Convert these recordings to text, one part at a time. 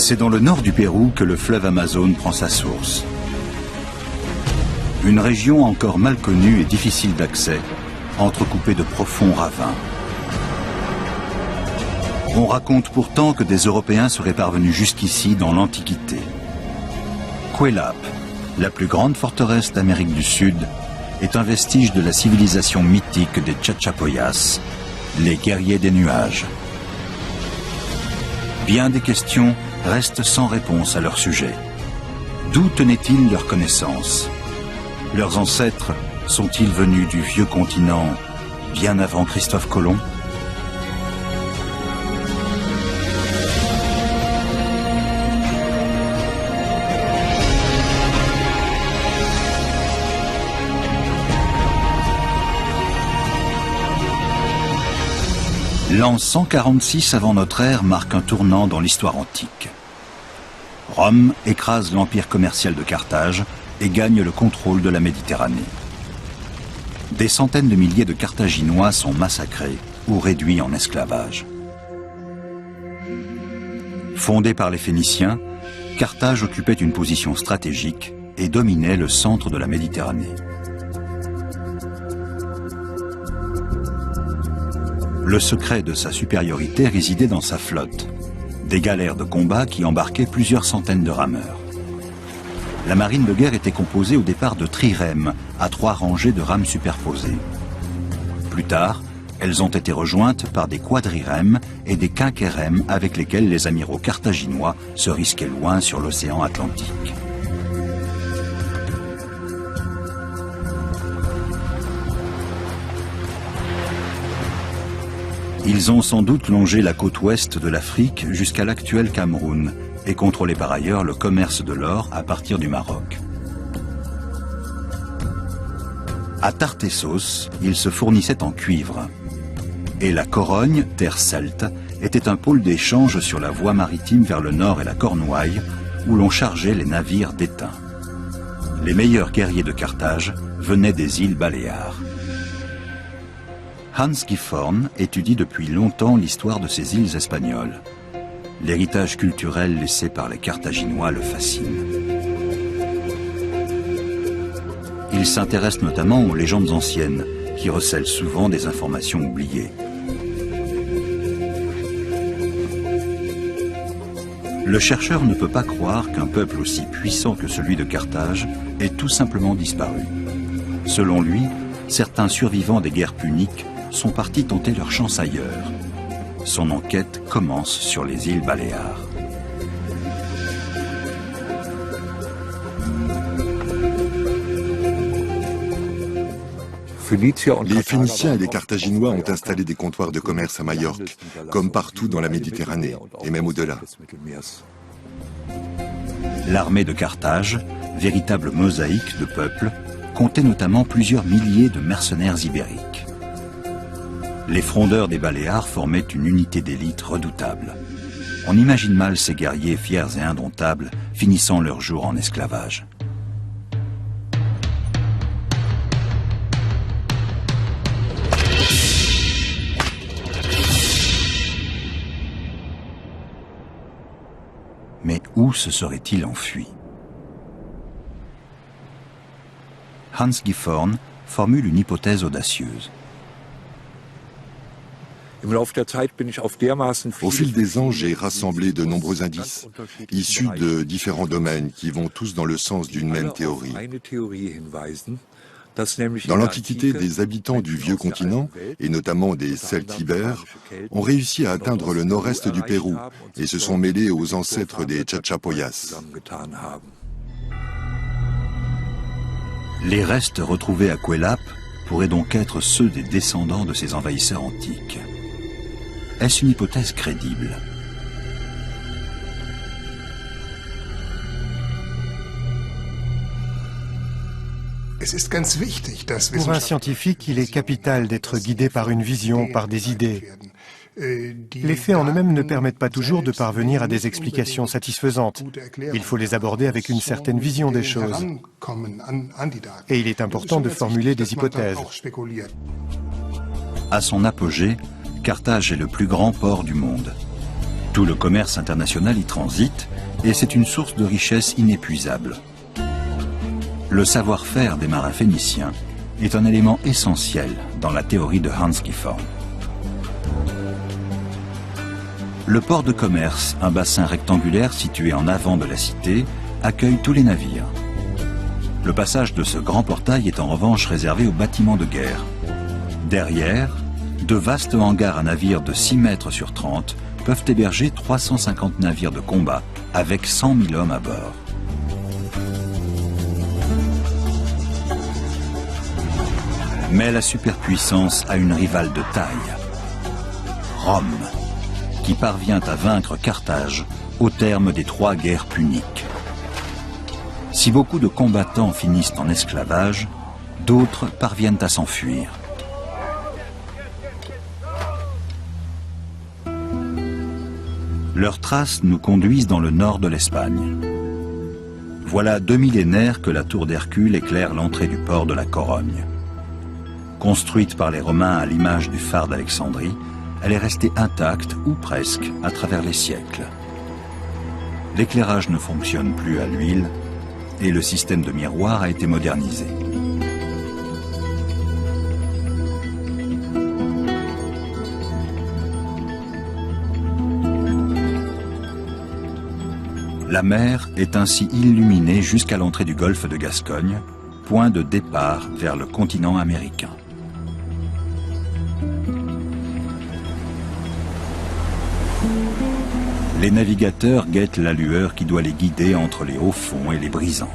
C'est dans le nord du Pérou que le fleuve Amazone prend sa source. Une région encore mal connue et difficile d'accès, entrecoupée de profonds ravins. On raconte pourtant que des Européens seraient parvenus jusqu'ici dans l'Antiquité. Cuelap, la plus grande forteresse d'Amérique du Sud, est un vestige de la civilisation mythique des Chachapoyas, les guerriers des nuages. Bien des questions restent sans réponse à leur sujet. D'où tenaient-ils leur connaissance? Leurs ancêtres sont-ils venus du vieux continent bien avant Christophe Colomb? L'an 146 avant notre ère marque un tournant dans l'histoire antique. Rome écrase l'empire commercial de Carthage et gagne le contrôle de la Méditerranée. Des centaines de milliers de Carthaginois sont massacrés ou réduits en esclavage. Fondée par les Phéniciens, Carthage occupait une position stratégique et dominait le centre de la Méditerranée. Le secret de sa supériorité résidait dans sa flotte, des galères de combat qui embarquaient plusieurs centaines de rameurs. La marine de guerre était composée au départ de trirèmes, à 3 rangées de rames superposées. Plus tard, elles ont été rejointes par des quadrirèmes et des quinquérèmes avec lesquels les amiraux carthaginois se risquaient loin sur l'océan Atlantique. Ils ont sans doute longé la côte ouest de l'Afrique jusqu'à l'actuel Cameroun et contrôlaient par ailleurs le commerce de l'or à partir du Maroc. À Tartessos, ils se fournissaient en cuivre. Et la Corogne, terre celte, était un pôle d'échange sur la voie maritime vers le nord et la Cornouaille, où l'on chargeait les navires d'étain. Les meilleurs guerriers de Carthage venaient des îles Baléares. Hans Gifhorn étudie depuis longtemps l'histoire de ces îles espagnoles. L'héritage culturel laissé par les Carthaginois le fascine. Il s'intéresse notamment aux légendes anciennes, qui recèlent souvent des informations oubliées. Le chercheur ne peut pas croire qu'un peuple aussi puissant que celui de Carthage ait tout simplement disparu. Selon lui, certains survivants des guerres puniques sont partis tenter leur chance ailleurs. Son enquête commence sur les îles Baléares. Les Phéniciens et les Carthaginois ont installé des comptoirs de commerce à Majorque, comme partout dans la Méditerranée, et même au-delà. L'armée de Carthage, véritable mosaïque de peuples, comptait notamment plusieurs milliers de mercenaires ibériques. Les frondeurs des Baléares formaient une unité d'élite redoutable. On imagine mal ces guerriers fiers et indomptables finissant leur jour en esclavage. Mais où se serait-il enfui? Hans Gifhorn formule une hypothèse audacieuse. Au fil des ans, j'ai rassemblé de nombreux indices, issus de différents domaines qui vont tous dans le sens d'une même théorie. Dans l'Antiquité, des habitants du vieux continent, et notamment des Celtes ibères, ont réussi à atteindre le nord-est du Pérou et se sont mêlés aux ancêtres des Chachapoyas. Les restes retrouvés à Cuelap pourraient donc être ceux des descendants de ces envahisseurs antiques. Est-ce une hypothèse crédible? Pour un scientifique, il est capital d'être guidé par une vision, par des idées. Les faits en eux-mêmes ne permettent pas toujours de parvenir à des explications satisfaisantes. Il faut les aborder avec une certaine vision des choses. Et il est important de formuler des hypothèses. À son apogée, Carthage est le plus grand port du monde. Tout le commerce international y transite et c'est une source de richesse inépuisable. Le savoir-faire des marins phéniciens est un élément essentiel dans la théorie de Hans Gifhorn. Le port de commerce, un bassin rectangulaire situé en avant de la cité, accueille tous les navires. Le passage de ce grand portail est en revanche réservé aux bâtiments de guerre. Derrière, de vastes hangars à navires de 6 mètres sur 30 peuvent héberger 350 navires de combat avec 100 000 hommes à bord. Mais la superpuissance a une rivale de taille, Rome, qui parvient à vaincre Carthage au terme des 3 guerres puniques. Si beaucoup de combattants finissent en esclavage, d'autres parviennent à s'enfuir. Leurs traces nous conduisent dans le nord de l'Espagne. Voilà 2 millénaires que la tour d'Hercule éclaire l'entrée du port de la Corogne. Construite par les Romains à l'image du phare d'Alexandrie, elle est restée intacte, ou presque, à travers les siècles. L'éclairage ne fonctionne plus à l'huile et le système de miroir a été modernisé. La mer est ainsi illuminée jusqu'à l'entrée du golfe de Gascogne, point de départ vers le continent américain. Les navigateurs guettent la lueur qui doit les guider entre les hauts fonds et les brisants.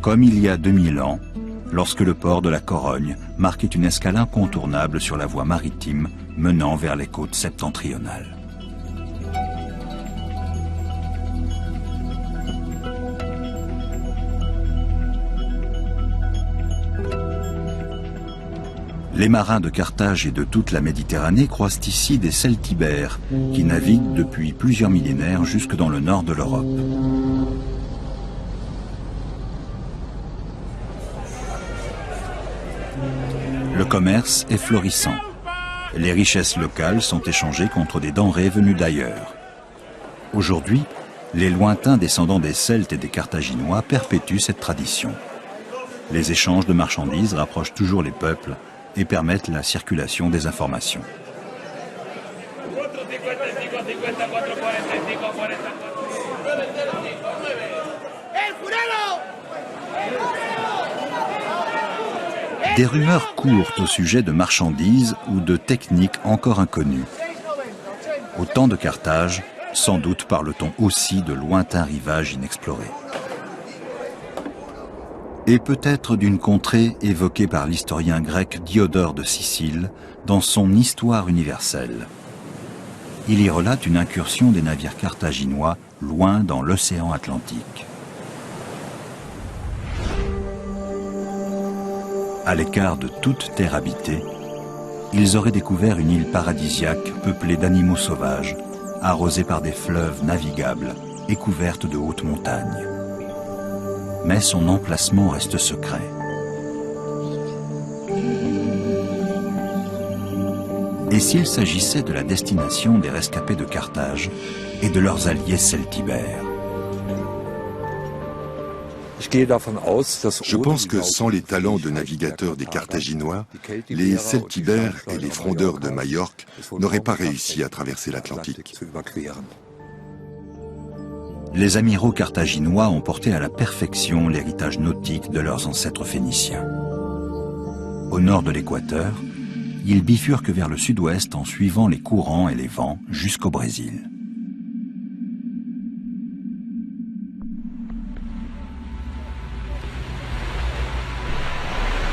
Comme il y a 2000 ans, lorsque le port de la Corogne marquait une escale incontournable sur la voie maritime menant vers les côtes septentrionales. Les marins de Carthage et de toute la Méditerranée croisent ici des celtibères qui naviguent depuis plusieurs millénaires jusque dans le nord de l'Europe. Le commerce est florissant. Les richesses locales sont échangées contre des denrées venues d'ailleurs. Aujourd'hui, les lointains descendants des Celtes et des Carthaginois perpétuent cette tradition. Les échanges de marchandises rapprochent toujours les peuples et permettent la circulation des informations. Des rumeurs courent au sujet de marchandises ou de techniques encore inconnues. Au temps de Carthage, sans doute parle-t-on aussi de lointains rivages inexplorés. Et peut-être d'une contrée évoquée par l'historien grec Diodore de Sicile dans son Histoire universelle. Il y relate une incursion des navires carthaginois loin dans l'océan Atlantique. À l'écart de toute terre habitée, ils auraient découvert une île paradisiaque peuplée d'animaux sauvages, arrosée par des fleuves navigables et couverte de hautes montagnes. Mais son emplacement reste secret. Et s'il s'agissait de la destination des rescapés de Carthage et de leurs alliés celtibères? Je pense que sans les talents de navigateurs des Carthaginois, les celtibères et les frondeurs de Majorque n'auraient pas réussi à traverser l'Atlantique. Les amiraux carthaginois ont porté à la perfection l'héritage nautique de leurs ancêtres phéniciens. Au nord de l'équateur, ils bifurquent vers le sud-ouest en suivant les courants et les vents jusqu'au Brésil.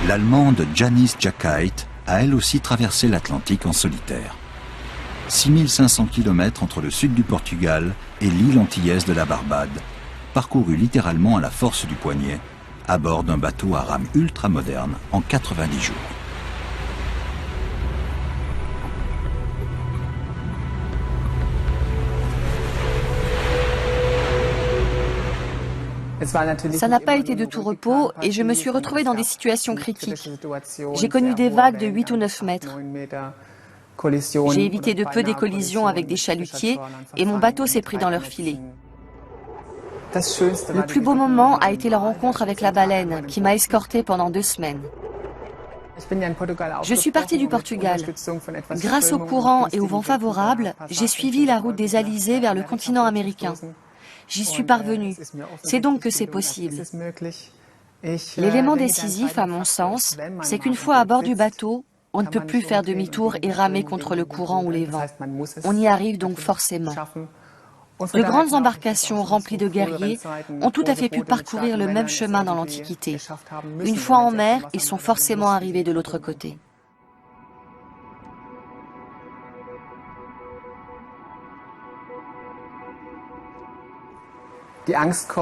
L'Allemande Janice Jacquait a elle aussi traversé l'Atlantique en solitaire. 6500 km entre le sud du Portugal et l'île antillaise de la Barbade, parcouru littéralement à la force du poignet, à bord d'un bateau à rame ultramoderne en 90 jours. Ça n'a pas été de tout repos et je me suis retrouvée dans des situations critiques. J'ai connu des vagues de 8 ou 9 mètres. J'ai évité de peu des collisions avec des chalutiers et mon bateau s'est pris dans leur filet. Le plus beau moment a été la rencontre avec la baleine qui m'a escortée pendant 2 semaines. Je suis partie du Portugal. Grâce au courant et au vent favorable, j'ai suivi la route des alizés vers le continent américain. J'y suis parvenue. C'est donc que c'est possible. L'élément décisif, à mon sens, c'est qu'une fois à bord du bateau, on ne peut plus faire demi-tour et ramer contre le courant ou les vents. On y arrive donc forcément. De grandes embarcations remplies de guerriers ont tout à fait pu parcourir le même chemin dans l'Antiquité. Une fois en mer, ils sont forcément arrivés de l'autre côté.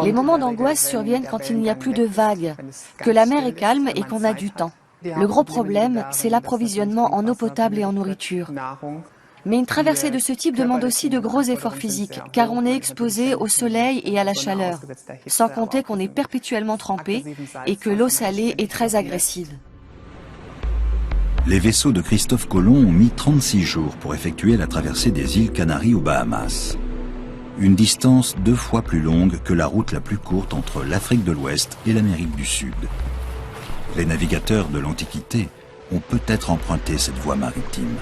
Les moments d'angoisse surviennent quand il n'y a plus de vagues, que la mer est calme et qu'on a du temps. Le gros problème, c'est l'approvisionnement en eau potable et en nourriture. Mais une traversée de ce type demande aussi de gros efforts physiques, car on est exposé au soleil et à la chaleur, sans compter qu'on est perpétuellement trempé et que l'eau salée est très agressive. Les vaisseaux de Christophe Colomb ont mis 36 jours pour effectuer la traversée des îles Canaries aux Bahamas. Une distance 2 fois plus longue que la route la plus courte entre l'Afrique de l'Ouest et l'Amérique du Sud. Les navigateurs de l'Antiquité ont peut-être emprunté cette voie maritime.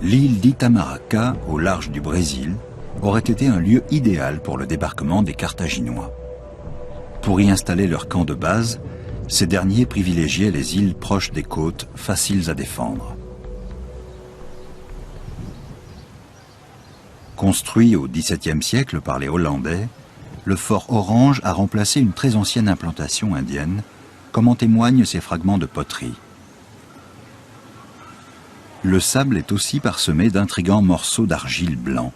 L'île d'Itamaracá, au large du Brésil, aurait été un lieu idéal pour le débarquement des Carthaginois. Pour y installer leur camp de base, ces derniers privilégiaient les îles proches des côtes, faciles à défendre. Construit au XVIIe siècle par les Hollandais, le fort Orange a remplacé une très ancienne implantation indienne, comme en témoignent ces fragments de poterie. Le sable est aussi parsemé d'intrigants morceaux d'argile blanc.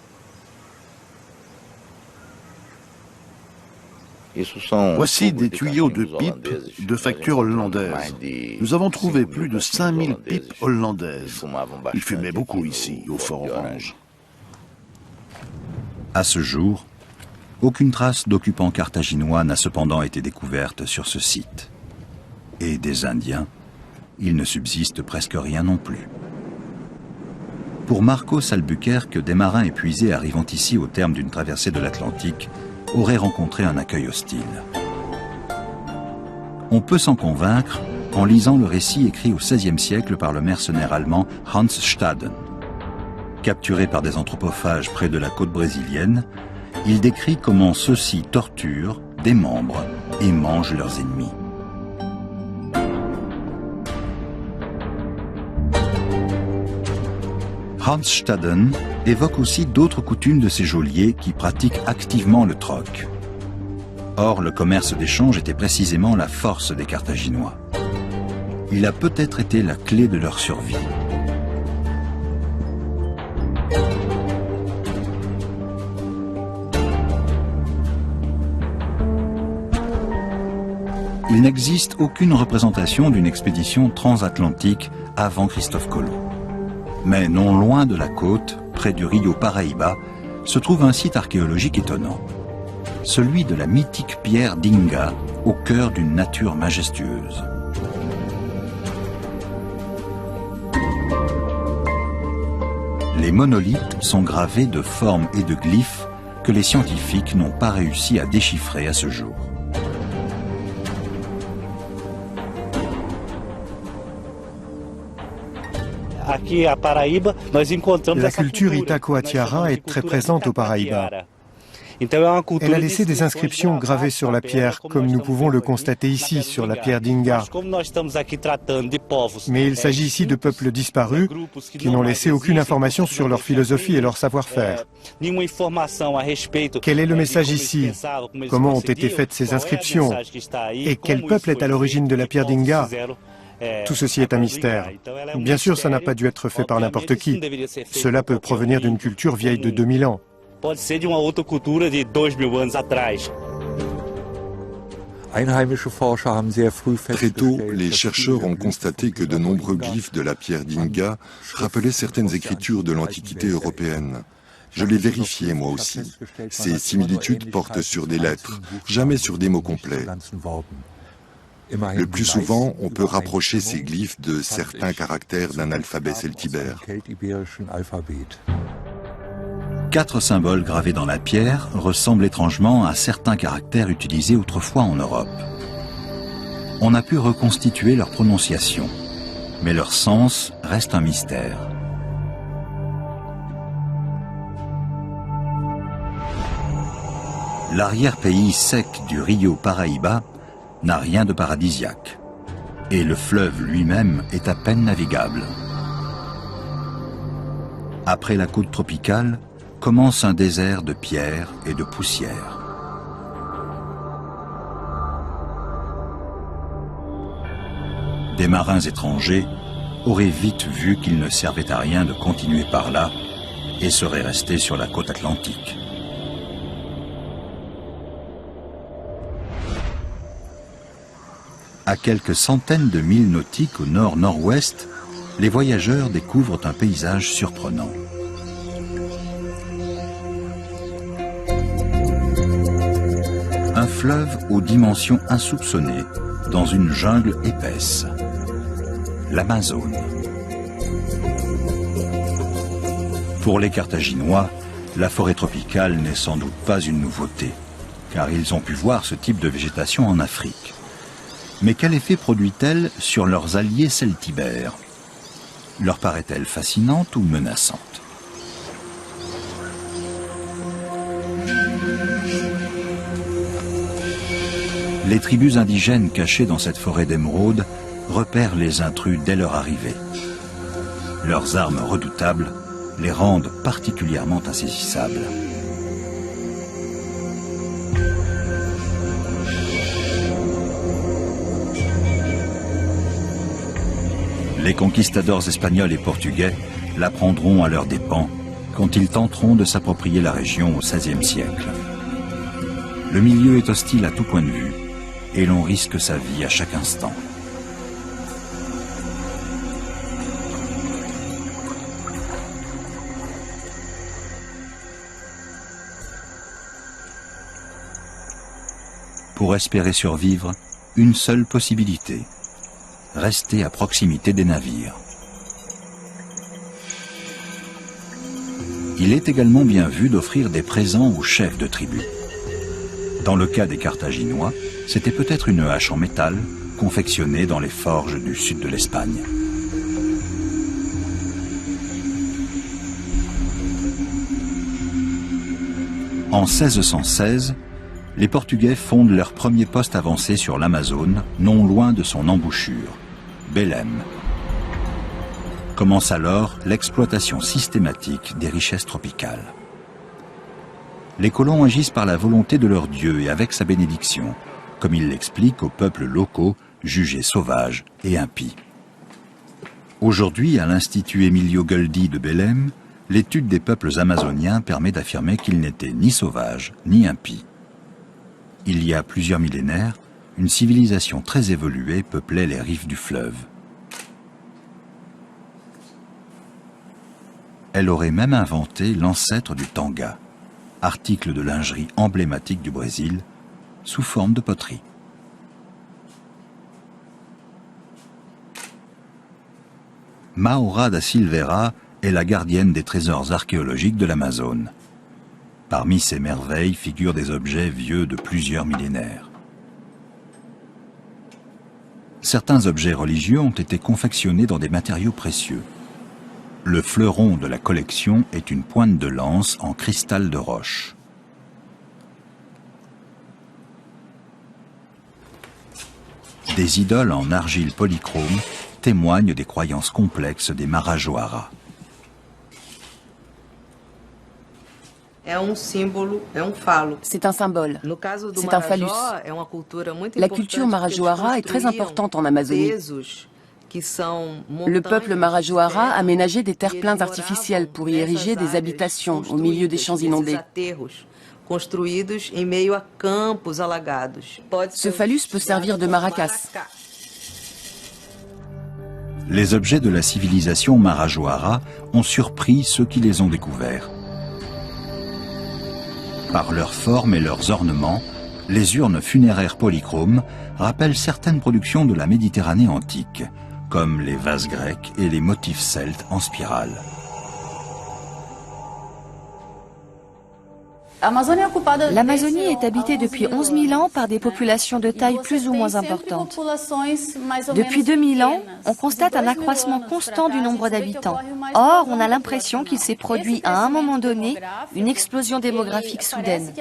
Voici des tuyaux de pipe de facture hollandaise. Nous avons trouvé plus de 5000 pipes hollandaises. Ils fumaient beaucoup ici, au Fort Orange. À ce jour, aucune trace d'occupants carthaginois n'a cependant été découverte sur ce site. Et des Indiens, il ne subsiste presque rien non plus. Pour Marcos Albuquerque, des marins épuisés arrivant ici au terme d'une traversée de l'Atlantique auraient rencontré un accueil hostile. On peut s'en convaincre en lisant le récit écrit au XVIe siècle par le mercenaire allemand Hans Staden. Capturé par des anthropophages près de la côte brésilienne, il décrit comment ceux-ci torturent, démembrent et mangent leurs ennemis. Hans Staden évoque aussi d'autres coutumes de ces geôliers qui pratiquent activement le troc. Or, le commerce d'échange était précisément la force des Carthaginois. Il a peut-être été la clé de leur survie. Il n'existe aucune représentation d'une expédition transatlantique avant Christophe Colomb. Mais non loin de la côte, près du Rio Paraíba, se trouve un site archéologique étonnant. Celui de la mythique pierre d'Inga, au cœur d'une nature majestueuse. Les monolithes sont gravés de formes et de glyphes que les scientifiques n'ont pas réussi à déchiffrer à ce jour. La culture Itacoatiara est très présente au Paraíba. Elle a laissé des inscriptions gravées sur la pierre, comme nous pouvons le constater ici, sur la pierre d'Inga. Mais il s'agit ici de peuples disparus, qui n'ont laissé aucune information sur leur philosophie et leur savoir-faire. Quel est le message ici? Comment ont été faites ces inscriptions? Et quel peuple est à l'origine de la pierre d'Inga? Tout ceci est un mystère. Bien sûr, ça n'a pas dû être fait par n'importe qui. Cela peut provenir d'une culture vieille de 2000 ans. Très tôt, les chercheurs ont constaté que de nombreux glyphes de la pierre d'Inga rappelaient certaines écritures de l'Antiquité européenne. Je l'ai vérifié moi aussi. Ces similitudes portent sur des lettres, jamais sur des mots complets. Le plus souvent, on peut rapprocher ces glyphes de certains caractères d'un alphabet celtibère. 4 symboles gravés dans la pierre ressemblent étrangement à certains caractères utilisés autrefois en Europe. On a pu reconstituer leur prononciation, mais leur sens reste un mystère. L'arrière-pays sec du Rio Paraíba n'a rien de paradisiaque, et le fleuve lui-même est à peine navigable. Après la côte tropicale, commence un désert de pierres et de poussière. Des marins étrangers auraient vite vu qu'il ne servait à rien de continuer par là et seraient restés sur la côte atlantique. À quelques centaines de milles nautiques au nord-nord-ouest, les voyageurs découvrent un paysage surprenant. Un fleuve aux dimensions insoupçonnées, dans une jungle épaisse. L'Amazone. Pour les Carthaginois, la forêt tropicale n'est sans doute pas une nouveauté, car ils ont pu voir ce type de végétation en Afrique. Mais quel effet produit-elle sur leurs alliés celtibères? Leur paraît-elle fascinante ou menaçante? Les tribus indigènes cachées dans cette forêt d'émeraude repèrent les intrus dès leur arrivée. Leurs armes redoutables les rendent particulièrement insaisissables. Les conquistadors espagnols et portugais l'apprendront à leurs dépens quand ils tenteront de s'approprier la région au XVIe siècle. Le milieu est hostile à tout point de vue et l'on risque sa vie à chaque instant. Pour espérer survivre, une seule possibilité: rester à proximité des navires. Il est également bien vu d'offrir des présents aux chefs de tribu. Dans le cas des Carthaginois, c'était peut-être une hache en métal confectionnée dans les forges du sud de l'Espagne. En 1616, les Portugais fondent leur premier poste avancé sur l'Amazone, non loin de son embouchure, Belém. Commence alors l'exploitation systématique des richesses tropicales. Les colons agissent par la volonté de leur Dieu et avec sa bénédiction, comme ils l'expliquent aux peuples locaux jugés sauvages et impies. Aujourd'hui, à l'Institut Emilio Goldi de Belém, l'étude des peuples amazoniens permet d'affirmer qu'ils n'étaient ni sauvages ni impies. Il y a plusieurs millénaires, une civilisation très évoluée peuplait les rives du fleuve. Elle aurait même inventé l'ancêtre du tanga, article de lingerie emblématique du Brésil, sous forme de poterie. Maura da Silveira est la gardienne des trésors archéologiques de l'Amazone. Parmi ces merveilles figurent des objets vieux de plusieurs millénaires. Certains objets religieux ont été confectionnés dans des matériaux précieux. Le fleuron de la collection est une pointe de lance en cristal de roche. Des idoles en argile polychrome témoignent des croyances complexes des Marajoara. C'est un symbole, c'est un phallus. La culture Marajoara est très importante en Amazonie. Le peuple Marajoara a aménagé des terre-pleins artificiels pour y ériger des habitations au milieu des champs inondés. Ce phallus peut servir de maracas. Les objets de la civilisation Marajoara ont surpris ceux qui les ont découverts. Par leur forme et leurs ornements, Les urnes funéraires polychromes rappellent certaines productions de la Méditerranée antique, comme les vases grecs et les motifs celtes en spirale. L'Amazonie est habitée depuis 11 000 ans par des populations de taille plus ou moins importante. Depuis 2000 ans, on constate un accroissement constant du nombre d'habitants. Or, on a l'impression qu'il s'est produit à un moment donné une explosion démographique soudaine.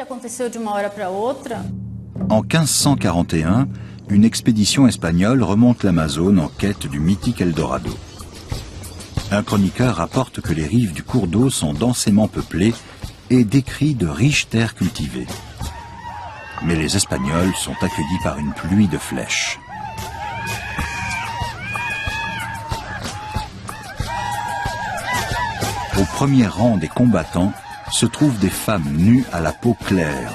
En 1541, une expédition espagnole remonte l'Amazone en quête du mythique Eldorado. Un chroniqueur rapporte que les rives du cours d'eau sont densément peuplées et décrit de riches terres cultivées. Mais les Espagnols sont accueillis par une pluie de flèches. Au premier rang des combattants se trouvent des femmes nues à la peau claire.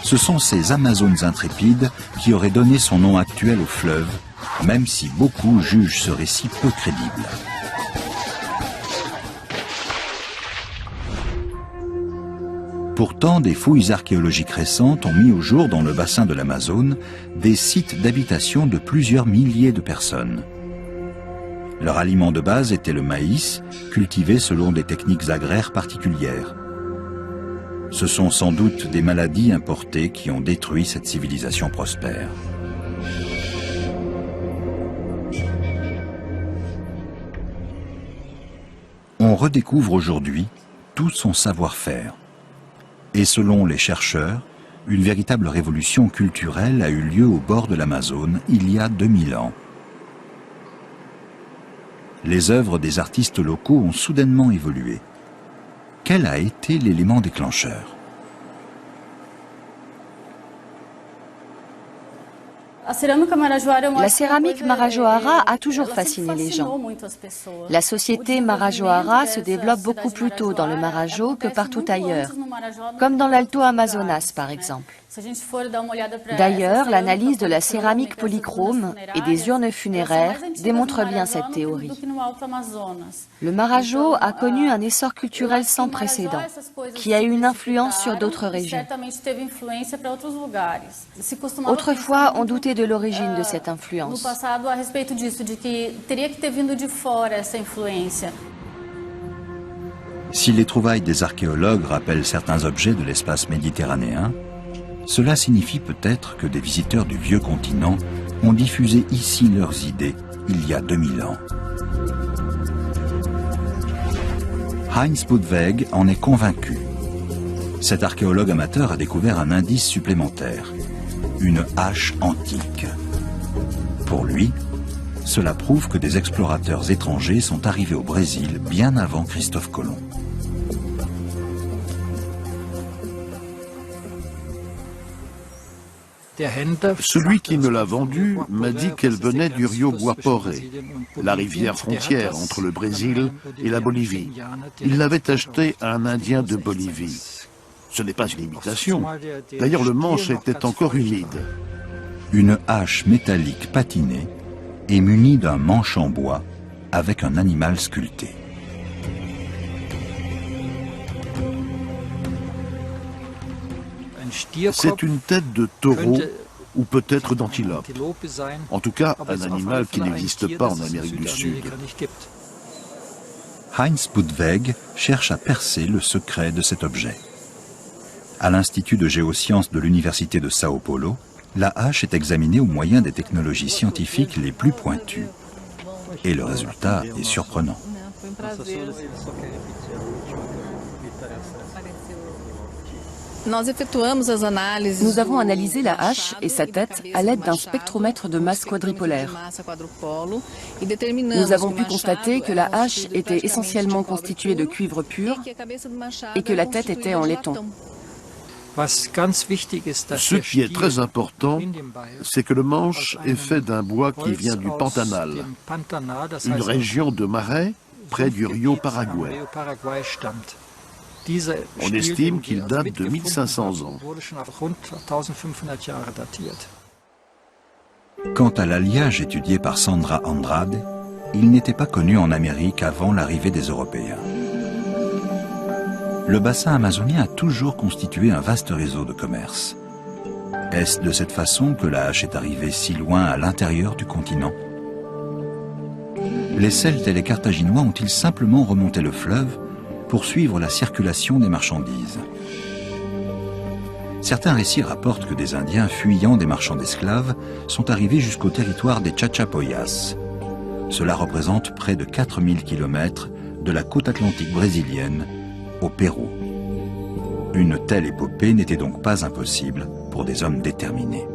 Ce sont ces Amazones intrépides qui auraient donné son nom actuel au fleuve, même si beaucoup jugent ce récit peu crédible. Pourtant, des fouilles archéologiques récentes ont mis au jour dans le bassin de l'Amazone des sites d'habitation de plusieurs milliers de personnes. Leur aliment de base était le maïs, cultivé selon des techniques agraires particulières. Ce sont sans doute des maladies importées qui ont détruit cette civilisation prospère. On redécouvre aujourd'hui tout son savoir-faire. Et selon les chercheurs, une véritable révolution culturelle a eu lieu au bord de l'Amazone il y a 2000 ans. Les œuvres des artistes locaux ont soudainement évolué. Quel a été l'élément déclencheur ? La céramique Marajoara a toujours fasciné les gens. La société Marajoara se développe beaucoup plus tôt dans le Marajo que partout ailleurs, comme dans l'Alto Amazonas par exemple. D'ailleurs, l'analyse de la céramique polychrome et des urnes funéraires démontre bien cette théorie. Le Marajo a connu un essor culturel sans précédent, qui a eu une influence sur d'autres régions. Autrefois, on doutait de l'origine de cette influence. Si les trouvailles des archéologues rappellent certains objets de l'espace méditerranéen, cela signifie peut-être que des visiteurs du vieux continent ont diffusé ici leurs idées il y a 2000 ans. Heinz Budweg en est convaincu. Cet archéologue amateur a découvert un indice supplémentaire, une hache antique. Pour lui, cela prouve que des explorateurs étrangers sont arrivés au Brésil bien avant Christophe Colomb. Celui qui me l'a vendue m'a dit qu'elle venait du Rio Guaporé, la rivière frontière entre le Brésil et la Bolivie. Il l'avait achetée à un Indien de Bolivie. Ce n'est pas une imitation. D'ailleurs, le manche était encore humide. Une hache métallique patinée et munie d'un manche en bois avec un animal sculpté. C'est une tête de taureau ou peut-être d'antilope. En tout cas, un animal qui n'existe pas en Amérique du Sud. Heinz Budweg cherche à percer le secret de cet objet. À l'Institut de géosciences de l'Université de Sao Paulo, la hache est examinée au moyen des technologies scientifiques les plus pointues. Et le résultat est surprenant. Nous avons analysé la hache et sa tête à l'aide d'un spectromètre de masse quadrupolaire. Nous avons pu constater que la hache était essentiellement constituée de cuivre pur et que la tête était en laiton. Ce qui est très important, c'est que le manche est fait d'un bois qui vient du Pantanal, une région de marais près du Rio Paraguay. On estime qu'il date de 1500 ans. Quant à l'alliage étudié par Sandra Andrade, il n'était pas connu en Amérique avant l'arrivée des Européens. Le bassin amazonien a toujours constitué un vaste réseau de commerce. Est-ce de cette façon que la hache est arrivée si loin à l'intérieur du continent? Les Celtes et les Carthaginois ont-ils simplement remonté le fleuve pour suivre la circulation des marchandises? Certains récits rapportent que des Indiens fuyant des marchands d'esclaves sont arrivés jusqu'au territoire des Chachapoyas. Cela représente près de 4000 km de la côte atlantique brésilienne au Pérou. Une telle épopée n'était donc pas impossible pour des hommes déterminés.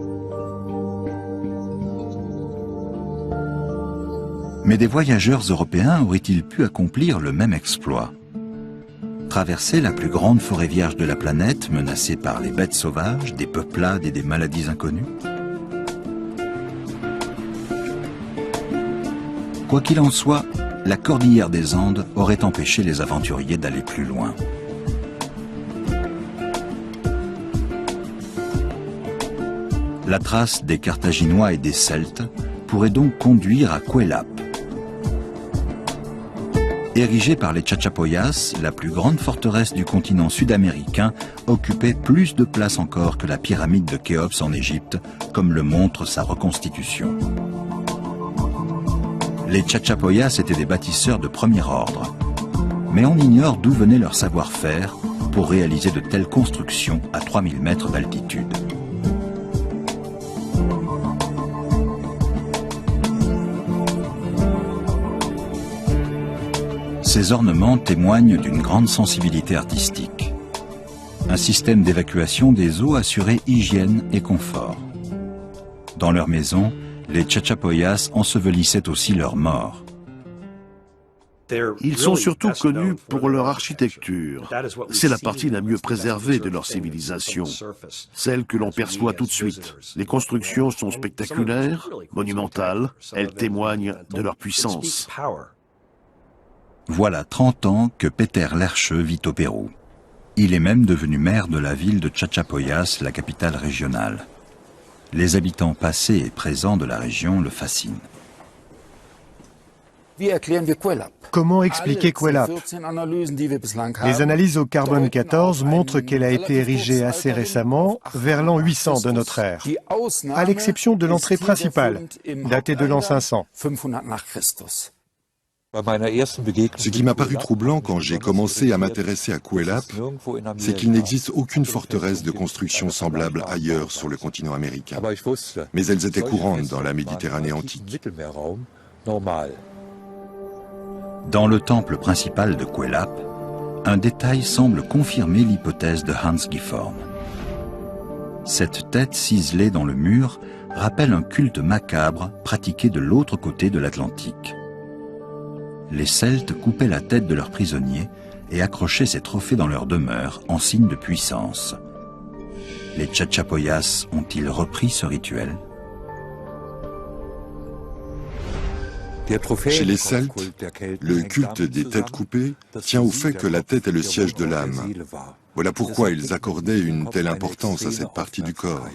Mais des voyageurs européens auraient-ils pu accomplir le même exploit? Traverser la plus grande forêt vierge de la planète, menacée par les bêtes sauvages, des peuplades et des maladies inconnues? Quoi qu'il en soit, la cordillère des Andes aurait empêché les aventuriers d'aller plus loin. La trace des Carthaginois et des Celtes pourrait donc conduire à Cuelap. Érigée par les Chachapoyas, la plus grande forteresse du continent sud-américain occupait plus de place encore que la pyramide de Khéops en Égypte, comme le montre sa reconstitution. Les Chachapoyas étaient des bâtisseurs de premier ordre, mais on ignore d'où venait leur savoir-faire pour réaliser de telles constructions à 3000 mètres d'altitude. Ces ornements témoignent d'une grande sensibilité artistique. Un système d'évacuation des eaux assurait hygiène et confort. Dans leur maison, les Chachapoyas ensevelissaient aussi leurs morts. Ils sont surtout connus pour leur architecture. C'est la partie la mieux préservée de leur civilisation, celle que l'on perçoit tout de suite. Les constructions sont spectaculaires, monumentales, elles témoignent de leur puissance. Voilà 30 ans que Peter Lercheux vit au Pérou. Il est même devenu maire de la ville de Chachapoyas, la capitale régionale. Les habitants passés et présents de la région le fascinent. Comment expliquer Cuelap? Les analyses au carbone 14 montrent qu'elle a été érigée assez récemment, vers l'an 800 de notre ère, à l'exception de l'entrée principale, datée de l'an 500. Ce qui m'a paru troublant quand j'ai commencé à m'intéresser à Cuelap, c'est qu'il n'existe aucune forteresse de construction semblable ailleurs sur le continent américain. Mais elles étaient courantes dans la Méditerranée antique. Dans le temple principal de Cuelap, un détail semble confirmer l'hypothèse de Hans Gifford. Cette tête ciselée dans le mur rappelle un culte macabre pratiqué de l'autre côté de l'Atlantique. Les Celtes coupaient la tête de leurs prisonniers et accrochaient ces trophées dans leur demeure en signe de puissance. Les Chachapoyas ont-ils repris ce rituel? Chez les Celtes, le culte des têtes coupées tient au fait que la tête est le siège de l'âme. Voilà pourquoi ils accordaient une telle importance à cette partie du corps.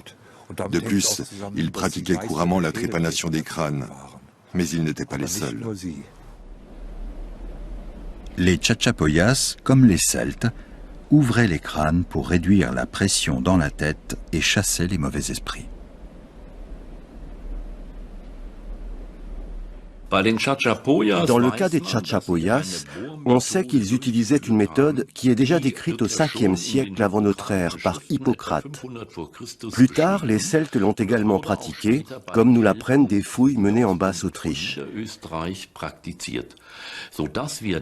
De plus, ils pratiquaient couramment la trépanation des crânes, mais ils n'étaient pas les seuls. Les Chachapoyas, comme les Celtes, ouvraient les crânes pour réduire la pression dans la tête et chassaient les mauvais esprits. Dans le cas des Chachapoyas, on sait qu'ils utilisaient une méthode qui est déjà décrite au 5e siècle avant notre ère par Hippocrate. Plus tard, les Celtes l'ont également pratiquée, comme nous l'apprennent des fouilles menées en Basse-Autriche.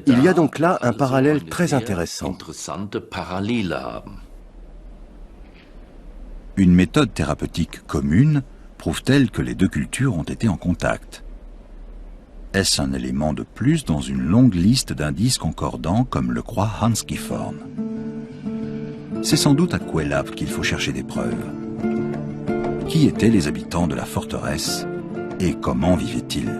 Il y a donc là un parallèle très intéressant. Une méthode thérapeutique commune prouve-t-elle que les deux cultures ont été en contact? Est-ce un élément de plus dans une longue liste d'indices concordants comme le croit Hans Gifford? C'est sans doute à Cuelap qu'il faut chercher des preuves. Qui étaient les habitants de la forteresse et comment vivaient-ils?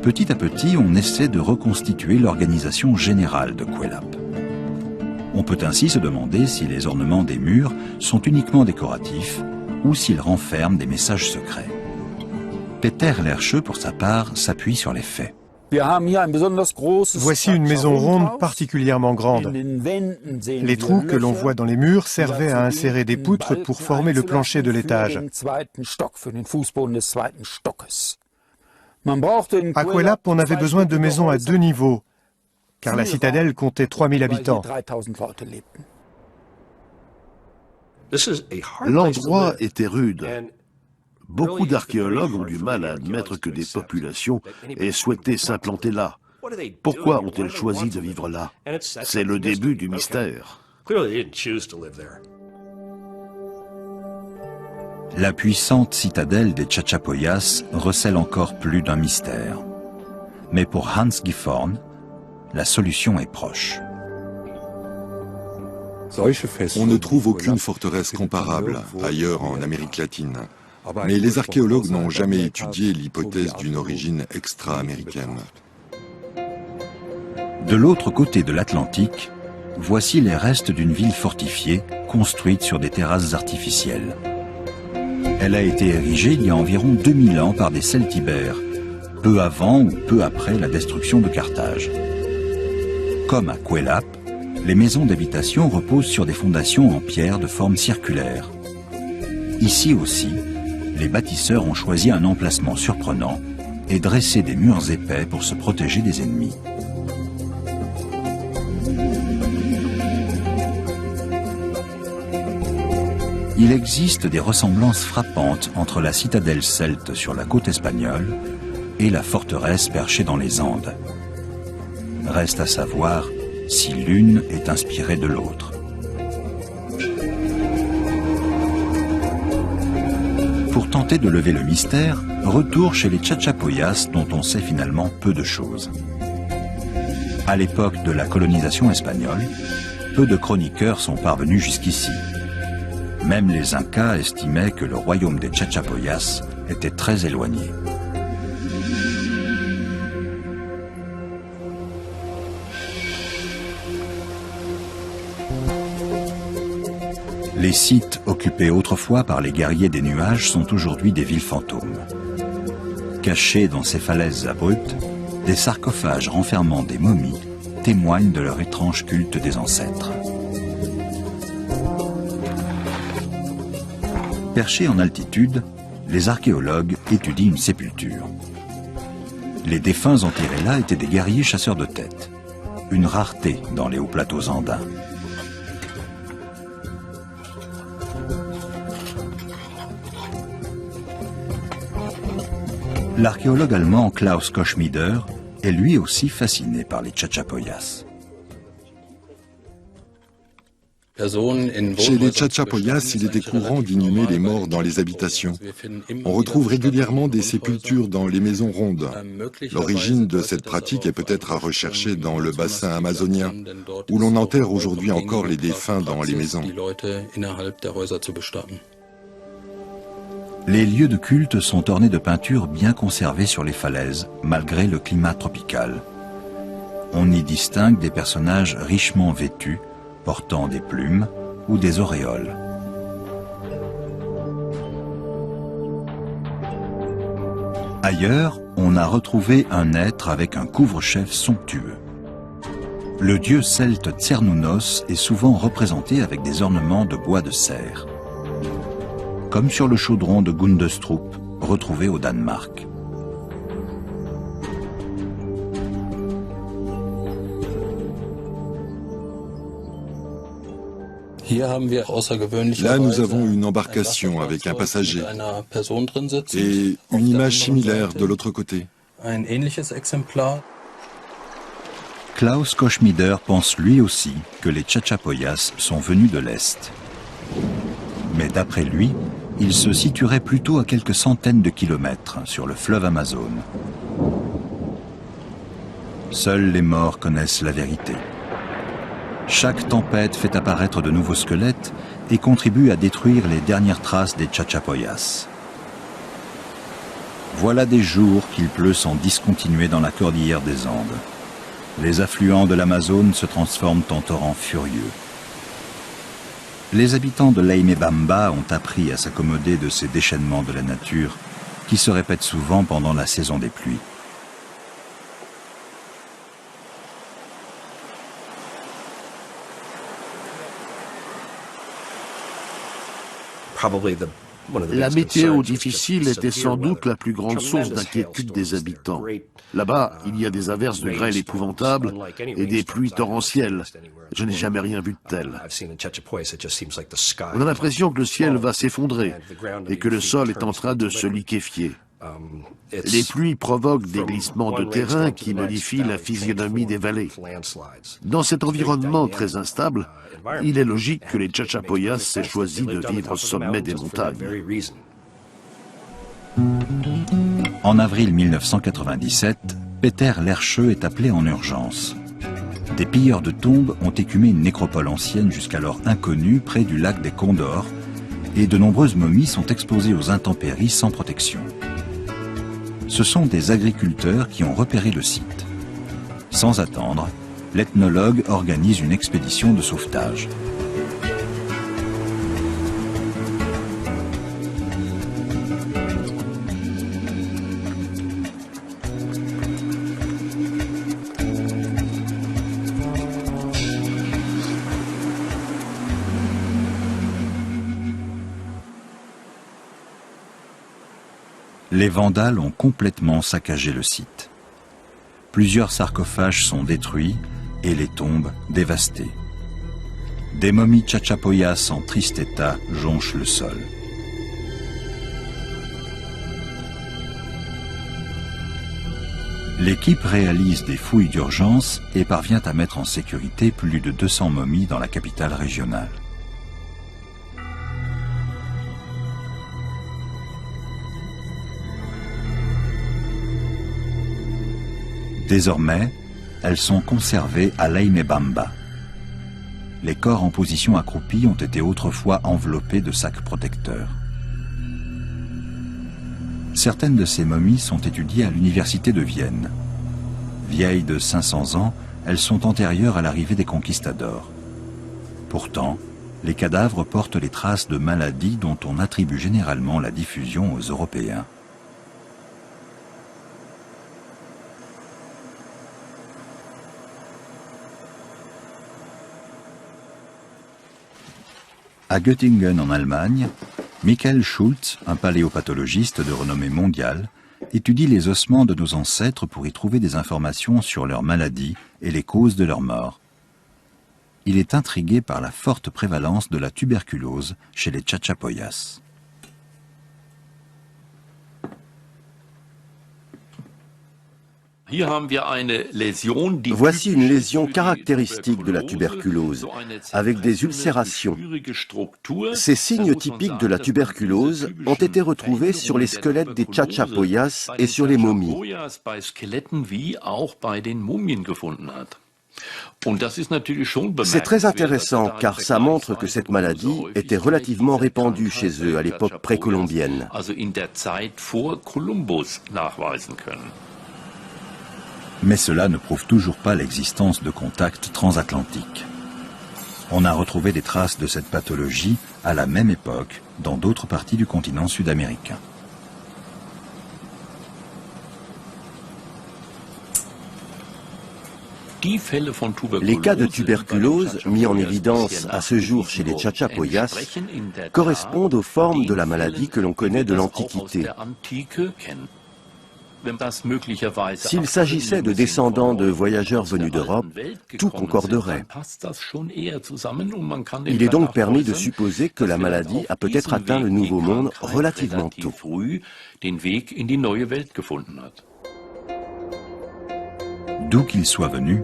Petit à petit, on essaie de reconstituer l'organisation générale de Cuelap. On peut ainsi se demander si les ornements des murs sont uniquement décoratifs ou s'ils renferment des messages secrets. Peter Lercheux, pour sa part, s'appuie sur les faits. Voici une maison ronde particulièrement grande. Les trous que l'on voit dans les murs servaient à insérer des poutres pour former le plancher de l'étage. À Cuelap, on avait besoin de maisons à 2 niveaux, car la citadelle comptait 3000 habitants. L'endroit était rude. Beaucoup d'archéologues ont du mal à admettre que des populations aient souhaité s'implanter là. Pourquoi ont-elles choisi de vivre là? C'est le début du mystère. La puissante citadelle des Chachapoyas recèle encore plus d'un mystère. Mais pour Hans Gifhorn, la solution est proche. On ne trouve aucune forteresse comparable ailleurs en Amérique latine. Mais les archéologues n'ont jamais étudié l'hypothèse d'une origine extra-américaine. De l'autre côté de l'Atlantique, voici les restes d'une ville fortifiée construite sur des terrasses artificielles. Elle a été érigée il y a environ 2000 ans par des Celtibères, peu avant ou peu après la destruction de Carthage. Comme à Cuelap, les maisons d'habitation reposent sur des fondations en pierre de forme circulaire. Ici aussi, les bâtisseurs ont choisi un emplacement surprenant et dressé des murs épais pour se protéger des ennemis. Il existe des ressemblances frappantes entre la citadelle celte sur la côte espagnole et la forteresse perchée dans les Andes. Reste à savoir si l'une est inspirée de l'autre. Pour tenter de lever le mystère, retour chez les Chachapoyas dont on sait finalement peu de choses. À l'époque de la colonisation espagnole, peu de chroniqueurs sont parvenus jusqu'ici. Même les Incas estimaient que le royaume des Chachapoyas était très éloigné. Les sites occupés autrefois par les guerriers des nuages sont aujourd'hui des villes fantômes. Cachés dans ces falaises abruptes, des sarcophages renfermant des momies témoignent de leur étrange culte des ancêtres. Perchés en altitude, les archéologues étudient une sépulture. Les défunts enterrés là étaient des guerriers chasseurs de têtes, une rareté dans les hauts plateaux andins. L'archéologue allemand Klaus Koschmider est lui aussi fasciné par les Chachapoyas. Chez les Chachapoyas, il était courant d'inhumer les morts dans les habitations. On retrouve régulièrement des sépultures dans les maisons rondes. L'origine de cette pratique est peut-être à rechercher dans le bassin amazonien, où l'on enterre aujourd'hui encore les défunts dans les maisons. Les lieux de culte sont ornés de peintures bien conservées sur les falaises, malgré le climat tropical. On y distingue des personnages richement vêtus, portant des plumes ou des auréoles. Ailleurs, on a retrouvé un être avec un couvre-chef somptueux. Le dieu celte Cernunnos est souvent représenté avec des ornements de bois de cerf, comme sur le chaudron de Gundestrup, retrouvé au Danemark. Là, nous avons une embarcation avec un passager et une image similaire de l'autre côté. Klaus Koschmider pense lui aussi que les Chachapoyas sont venus de l'Est. Mais d'après lui, ils se situeraient plutôt à quelques centaines de kilomètres sur le fleuve Amazone. Seuls les morts connaissent la vérité. Chaque tempête fait apparaître de nouveaux squelettes et contribue à détruire les dernières traces des Chachapoyas. Voilà des jours qu'il pleut sans discontinuer dans la cordillère des Andes. Les affluents de l'Amazone se transforment en torrents furieux. Les habitants de Laimebamba ont appris à s'accommoder de ces déchaînements de la nature qui se répètent souvent pendant la saison des pluies. La météo difficile était sans doute la plus grande source d'inquiétude des habitants. Là-bas, il y a des averses de grêle épouvantables et des pluies torrentielles. Je n'ai jamais rien vu de tel. On a l'impression que le ciel va s'effondrer et que le sol est en train de se liquéfier. Les pluies provoquent des glissements de terrain qui modifient la physionomie des vallées. Dans cet environnement très instable, il est logique que les Chachapoyas aient choisi de vivre au sommet des montagnes. En avril 1997, Peter Lercheux est appelé en urgence. Des pilleurs de tombes ont écumé une nécropole ancienne jusqu'alors inconnue près du lac des Condors et de nombreuses momies sont exposées aux intempéries sans protection. Ce sont des agriculteurs qui ont repéré le site. Sans attendre, l'ethnologue organise une expédition de sauvetage. Les Vandales ont complètement saccagé le site. Plusieurs sarcophages sont détruits et les tombes dévastées. Des momies Chachapoyas en triste état jonchent le sol. L'équipe réalise des fouilles d'urgence et parvient à mettre en sécurité plus de 200 momies dans la capitale régionale. Désormais, elles sont conservées à Laimebamba. Les corps en position accroupie ont été autrefois enveloppés de sacs protecteurs. Certaines de ces momies sont étudiées à l'université de Vienne. Vieilles de 500 ans, elles sont antérieures à l'arrivée des conquistadors. Pourtant, les cadavres portent les traces de maladies dont on attribue généralement la diffusion aux Européens. À Göttingen en Allemagne, Michael Schultz, un paléopathologiste de renommée mondiale, étudie les ossements de nos ancêtres pour y trouver des informations sur leurs maladies et les causes de leur mort. Il est intrigué par la forte prévalence de la tuberculose chez les Chachapoyas. Voici une lésion caractéristique de la tuberculose, avec des ulcérations. Ces signes typiques de la tuberculose ont été retrouvés sur les squelettes des Chachapoyas et sur les momies. C'est très intéressant car ça montre que cette maladie était relativement répandue chez eux à l'époque précolombienne. Mais cela ne prouve toujours pas l'existence de contacts transatlantiques. On a retrouvé des traces de cette pathologie à la même époque dans d'autres parties du continent sud-américain. Les cas de tuberculose mis en évidence à ce jour chez les Chachapoyas correspondent aux formes de la maladie que l'on connaît de l'Antiquité. S'il s'agissait de descendants de voyageurs venus d'Europe, tout concorderait. Il est donc permis de supposer que la maladie a peut-être atteint le Nouveau Monde relativement tôt. D'où qu'ils soient venus,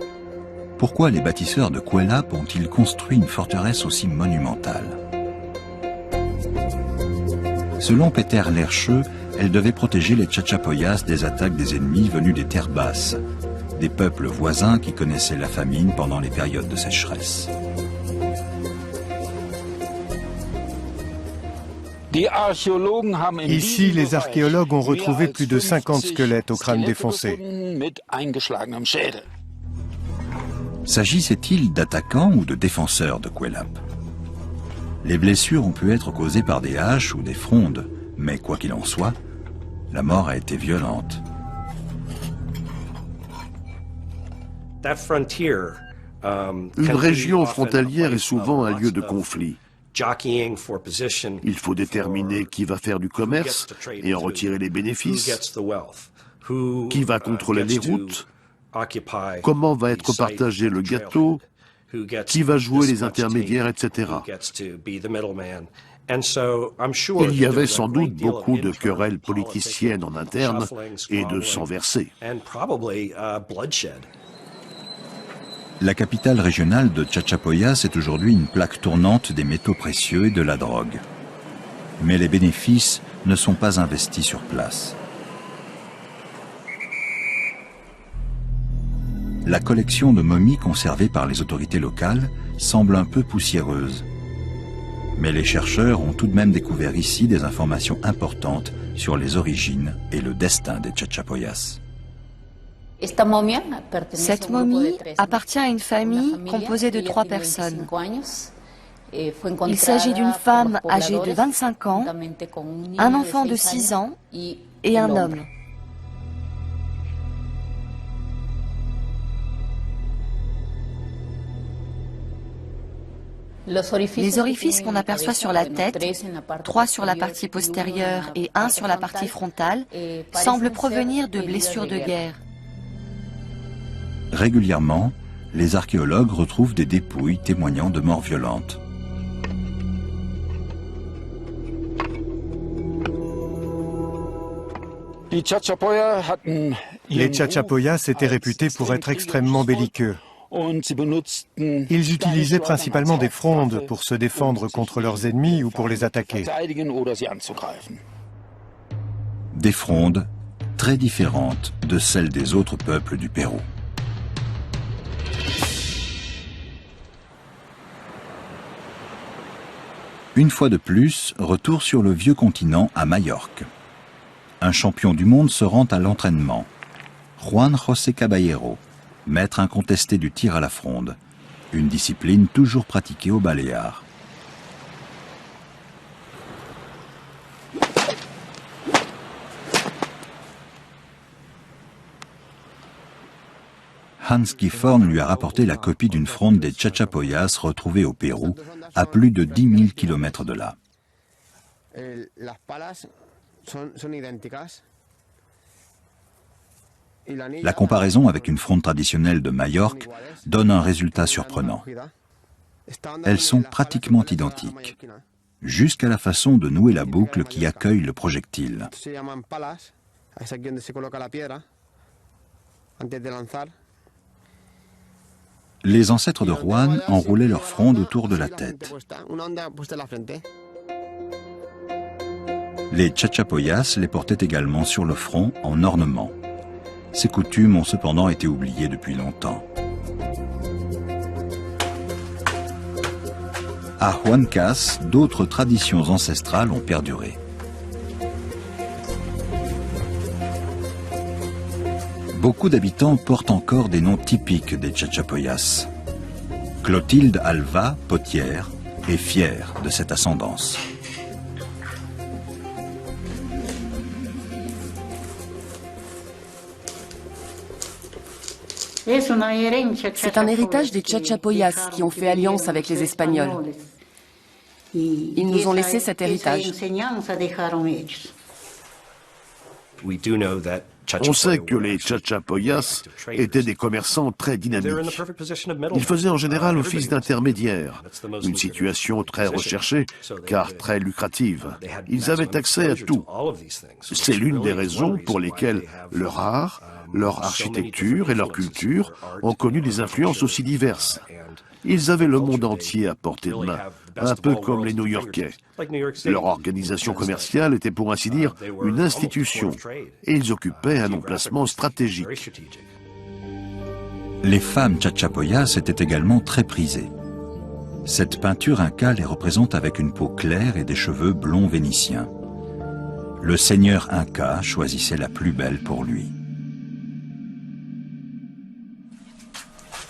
pourquoi les bâtisseurs de Cuelap ont-ils construit une forteresse aussi monumentale? Selon Peter Lercheux, elle devait protéger les Chachapoyas des attaques des ennemis venus des terres basses, des peuples voisins qui connaissaient la famine pendant les périodes de sécheresse. Ici, les archéologues ont retrouvé plus de 50 squelettes au crâne défoncé. S'agissait-il d'attaquants ou de défenseurs de Cuelap? Les blessures ont pu être causées par des haches ou des frondes, mais quoi qu'il en soit, la mort a été violente. Une région frontalière est souvent un lieu de conflit. Il faut déterminer qui va faire du commerce et en retirer les bénéfices, qui va contrôler les routes, comment va être partagé le gâteau, qui va jouer les intermédiaires, etc. Il y avait sans doute beaucoup de querelles politiciennes en interne et de sang versé. La capitale régionale de Chachapoyas est aujourd'hui une plaque tournante des métaux précieux et de la drogue. Mais les bénéfices ne sont pas investis sur place. La collection de momies conservée par les autorités locales semble un peu poussiéreuse. Mais les chercheurs ont tout de même découvert ici des informations importantes sur les origines et le destin des Chachapoyas. Cette momie appartient à une famille composée de 3 personnes. Il s'agit d'une femme âgée de 25 ans, un enfant de 6 ans et un homme. Les orifices qu'on aperçoit sur la tête, 3 sur la partie postérieure et 1 sur la partie frontale, semblent provenir de blessures de guerre. Régulièrement, les archéologues retrouvent des dépouilles témoignant de morts violentes. Les Chachapoyas étaient réputés pour être extrêmement belliqueux. Ils utilisaient principalement des frondes pour se défendre contre leurs ennemis ou pour les attaquer. Des frondes très différentes de celles des autres peuples du Pérou. Une fois de plus, retour sur le vieux continent à Majorque. Un champion du monde se rend à l'entraînement. Juan José Caballero, maître incontesté du tir à la fronde, une discipline toujours pratiquée aux Baléares. Hans Gifhorn lui a rapporté la copie d'une fronde des Chachapoyas retrouvée au Pérou, à plus de 10 000 km de là. La comparaison avec une fronde traditionnelle de Majorque donne un résultat surprenant. Elles sont pratiquement identiques, jusqu'à la façon de nouer la boucle qui accueille le projectile. Les ancêtres de Juan enroulaient leur fronde autour de la tête. Les Chachapoyas les portaient également sur le front en ornement. Ces coutumes ont cependant été oubliées depuis longtemps. À Huancas, d'autres traditions ancestrales ont perduré. Beaucoup d'habitants portent encore des noms typiques des Chachapoyas. Clotilde Alva, potière, est fière de cette ascendance. C'est un héritage des Chachapoyas qui ont fait alliance avec les Espagnols. Ils nous ont laissé cet héritage. On sait que les Chachapoyas étaient des commerçants très dynamiques. Ils faisaient en général office d'intermédiaires, une situation très recherchée car très lucrative. Ils avaient accès à tout. C'est l'une des raisons pour lesquelles leur art, leur architecture et leur culture ont connu des influences aussi diverses. Ils avaient le monde entier à portée de main, un peu comme les New-Yorkais. Leur organisation commerciale était pour ainsi dire une institution, et ils occupaient un emplacement stratégique. Les femmes Chachapoyas étaient également très prisées. Cette peinture inca les représente avec une peau claire et des cheveux blonds vénitiens. Le seigneur inca choisissait la plus belle pour lui.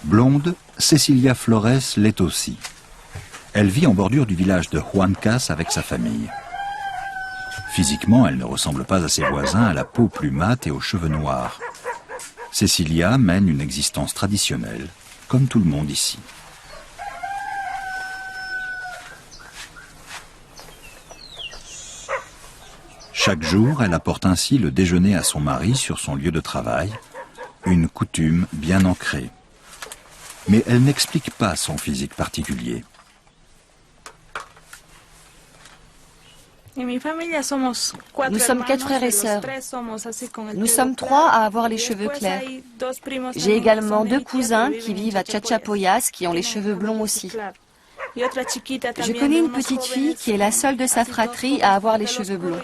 Blonde, Cecilia Flores l'est aussi. Elle vit en bordure du village de Huancas avec sa famille. Physiquement, elle ne ressemble pas à ses voisins à la peau plus mate et aux cheveux noirs. Cecilia mène une existence traditionnelle, comme tout le monde ici. Chaque jour, elle apporte ainsi le déjeuner à son mari sur son lieu de travail, une coutume bien ancrée. Mais elle n'explique pas son physique particulier. Nous sommes 4 frères et sœurs. Nous sommes 3 à avoir les cheveux clairs. J'ai également 2 cousins qui vivent à Chachapoyas qui ont les cheveux blonds aussi. Je connais une petite fille qui est la seule de sa fratrie à avoir les cheveux blonds.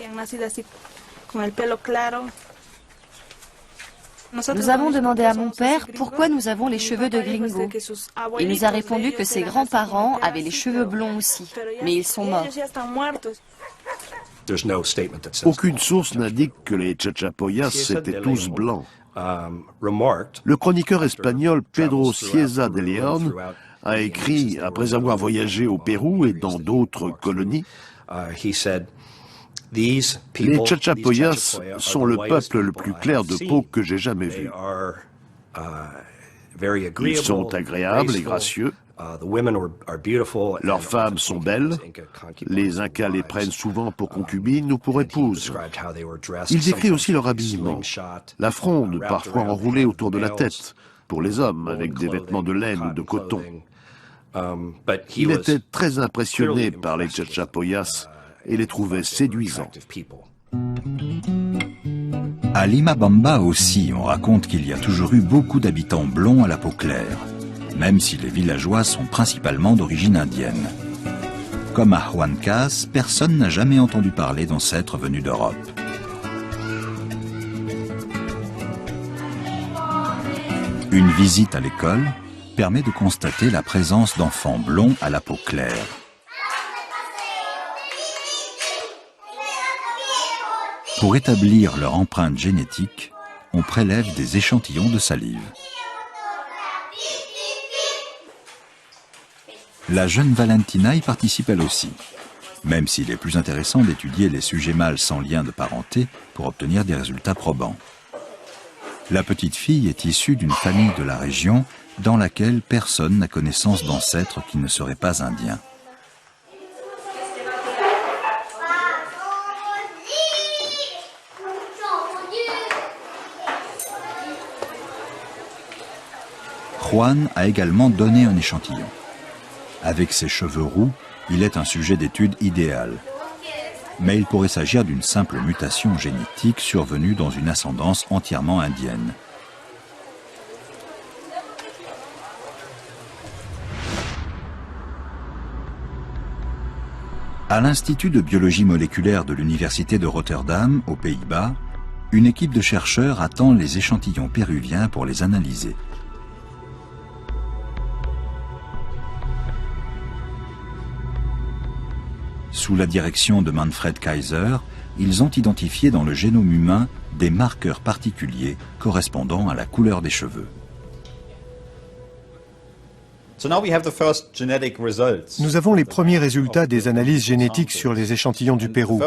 Nous avons demandé à mon père pourquoi nous avons les cheveux de gringo. Il nous a répondu que ses grands-parents avaient les cheveux blonds aussi, mais ils sont morts. Aucune source n'indique que les Chachapoyas étaient tous blancs. Le chroniqueur espagnol Pedro Cieza de León a écrit, après avoir voyagé au Pérou et dans d'autres colonies, les Chachapoyas sont le peuple le plus clair de peau que j'ai jamais vu. Ils sont agréables et gracieux. Leurs femmes sont belles. Les Incas les prennent souvent pour concubines ou pour épouses. Il décrit aussi leur habillement. La fronde, parfois enroulée autour de la tête, pour les hommes, avec des vêtements de laine ou de coton. Il était très impressionné par les Chachapoyas et les trouvait séduisants. À Limabamba aussi, on raconte qu'il y a toujours eu beaucoup d'habitants blonds à la peau claire, même si les villageois sont principalement d'origine indienne. Comme à Huancas, personne n'a jamais entendu parler d'ancêtres venus d'Europe. Une visite à l'école permet de constater la présence d'enfants blonds à la peau claire. Pour établir leur empreinte génétique, on prélève des échantillons de salive. La jeune Valentina y participe elle aussi, même s'il est plus intéressant d'étudier les sujets mâles sans lien de parenté pour obtenir des résultats probants. La petite fille est issue d'une famille de la région dans laquelle personne n'a connaissance d'ancêtres qui ne seraient pas indiens. Juan a également donné un échantillon. Avec ses cheveux roux, il est un sujet d'étude idéal. Mais il pourrait s'agir d'une simple mutation génétique survenue dans une ascendance entièrement indienne. À l'Institut de biologie moléculaire de l'Université de Rotterdam, aux Pays-Bas, une équipe de chercheurs attend les échantillons péruviens pour les analyser. Sous la direction de Manfred Kaiser, ils ont identifié dans le génome humain des marqueurs particuliers correspondant à la couleur des cheveux. Nous avons les premiers résultats des analyses génétiques sur les échantillons du Pérou.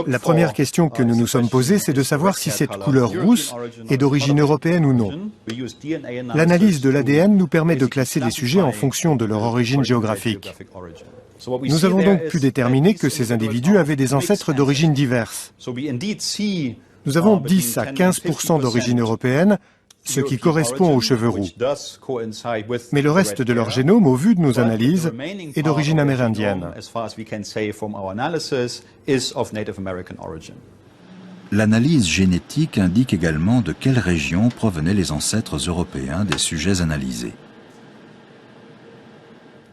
La première question que nous nous sommes posée, c'est de savoir si cette couleur rousse est d'origine européenne ou non. L'analyse de l'ADN nous permet de classer les sujets en fonction de leur origine géographique. Nous avons donc pu déterminer que ces individus avaient des ancêtres d'origine diverses. Nous avons 10 à 15% d'origine européenne, ce qui correspond aux cheveux roux. Mais le reste de leur génome, au vu de nos analyses, est d'origine amérindienne. L'analyse génétique indique également de quelle région provenaient les ancêtres européens des sujets analysés.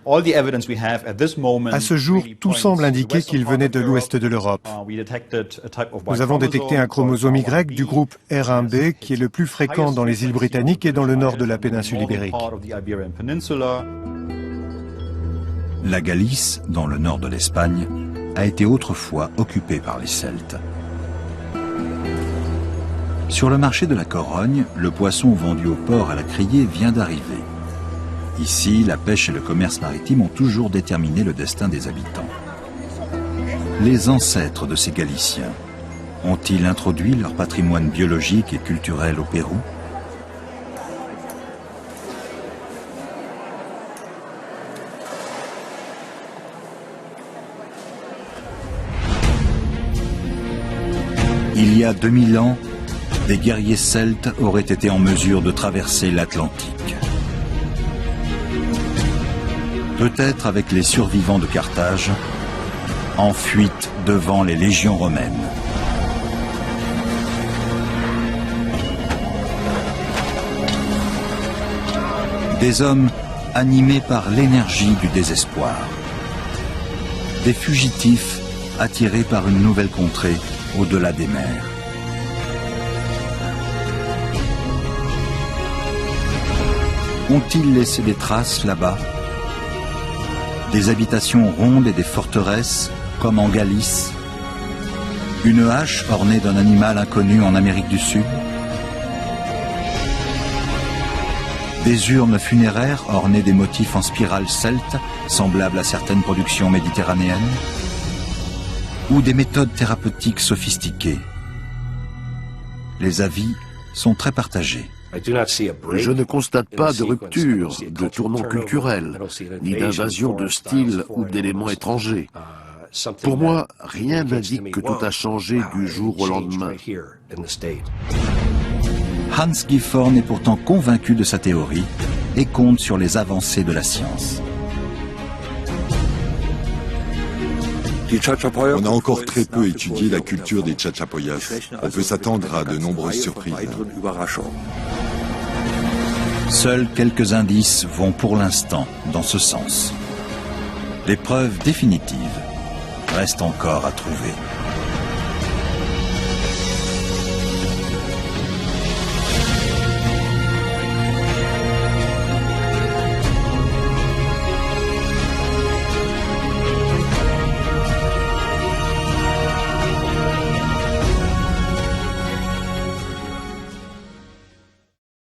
À ce jour, tout semble indiquer qu'ils venaient de l'ouest de l'Europe. Nous avons détecté un chromosome Y du groupe R1b qui est le plus fréquent dans les îles britanniques et dans le nord de la péninsule ibérique. La Galice, dans le nord de l'Espagne, a été autrefois occupée par les Celtes. Sur le marché de la Corogne, le poisson vendu au port à la criée vient d'arriver. Ici, la pêche et le commerce maritime ont toujours déterminé le destin des habitants. Les ancêtres de ces Galiciens ont-ils introduit leur patrimoine biologique et culturel au Pérou ? y a 2000 ans, des guerriers celtes auraient été en mesure de traverser l'Atlantique. Peut-être avec les survivants de Carthage, en fuite devant les légions romaines. Des hommes animés par l'énergie du désespoir. Des fugitifs attirés par une nouvelle contrée au-delà des mers. Ont-ils laissé des traces là-bas? Des habitations rondes et des forteresses, comme en Galice? Une hache ornée d'un animal inconnu en Amérique du Sud? Des urnes funéraires ornées des motifs en spirale celte, semblables à certaines productions méditerranéennes? Ou des méthodes thérapeutiques sophistiquées? Les avis sont très partagés. Je ne constate pas de rupture, de tournant culturel, ni d'invasion de style ou d'éléments étrangers. Pour moi, rien n'indique que tout a changé du jour au lendemain. Hans Gifhorn est pourtant convaincu de sa théorie et compte sur les avancées de la science. On a encore très peu étudié la culture des Chachapoyas. On peut s'attendre à de nombreuses surprises. Seuls quelques indices vont pour l'instant dans ce sens. Les preuves définitives restent encore à trouver.